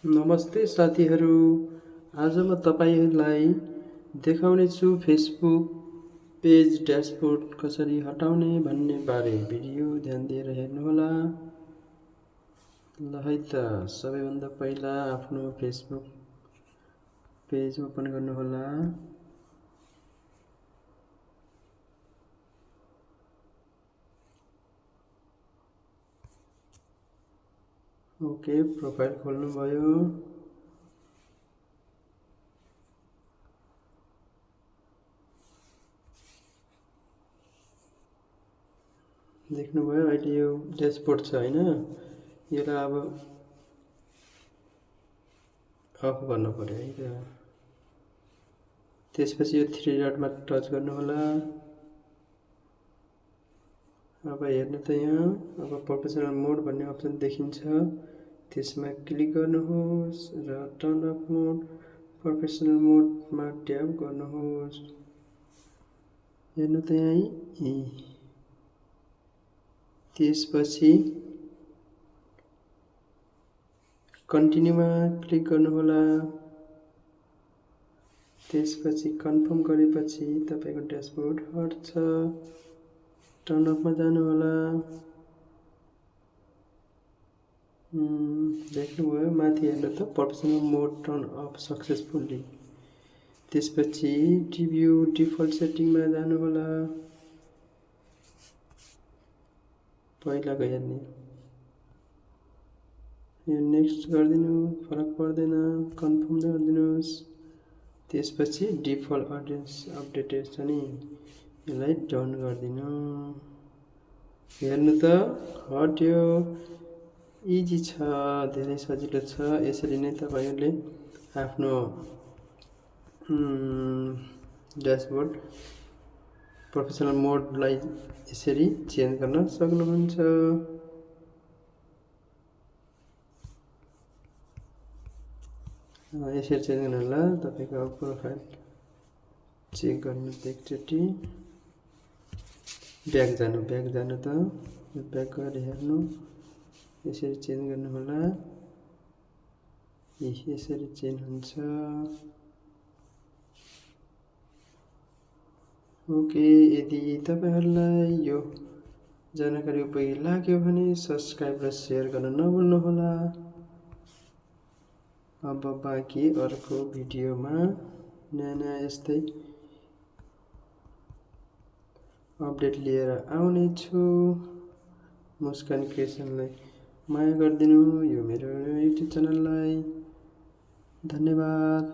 नमस्ते साथीहरू। आज म तपाईहरूलाई देखाउने छु फेसबुक पेज ड्यासबोर्ड कसरी हटाउने भन्ने बारे। भिडियो ध्यान दिएर हेर्नुहोला। ल है त सबैभन्दा पहिला आफ्नो फेसबुक पेज ओपन गर्नुहोला। ओके, प्रोफाइल खोल्नुभयो। देख्नुभयो अहिले यो ड्यासबोर्ड छ हैन, यसलाई अब अफ गर्नु पर्यो है त। त्यसपछि यो थ्री डटमा टच गर्नुहोला। अब हेर्नु त यहाँ अब प्रोफेसनल मोड भन्ने अप्सन देखिन्छ, त्यसमा क्लिक गर्नुहोस् र टर्न अफ मोड प्रोफेसनल मोडमा ट्याप गर्नुहोस्। हेर्नु त यहाँ त्यसपछि कन्टिन्यूमा क्लिक गर्नुहोला। त्यसपछि कन्फर्म गरेपछि तपाईको ड्यासबोर्ड हट्छ। टर्न अफमा जानुहोला। देख्नुभयो माथि हेर्नु त professional mode turn of successfully. त्यसपछि रिभ्यू डिफल्ट सेटिङमा जानुहोला। पहिलाको हेर्ने यो नेक्स्ट गरिदिनु, फरक पर्दैन, कन्फर्म गरिदिनुहोस्। त्यसपछि डिफल्ट अडियन्स अपडेटेड छ नि, यसलाई डन गरिदिनु। हेर्नु त हट्यो। इजी छ, धेरै सजिलो छ। यसरी नै तपाईहरुले आफ्नो ड्यासबोर्ड प्रोफेसनल मोडलाई यसरी चेन्ज गर्न सक्नुहुन्छ। यसरी चेन्ज गर्नु होला। तपाईको प्रोफाइल चेक गर्नु एकचोटि ब्याक जानु त ब्याक गरेर हेर्नु। यसरी चेन्ज गर्नु होला। यसरी चेन्ज हुन्छ। ओके, यदि तपाईहरुलाई यो जानकारी उपयोगी लाग्यो भने सब्स्क्राइब र शेयर गर्न नभुल्नुहोला। अब बाँकी अर्को भिडियोमा नयाँ यस्तै अपडेट लिएर आउने छु। मुस्कान क्रिएसनलाई माया गरिदिनु, यो मेरो युट्युब च्यानललाई। धन्यवाद।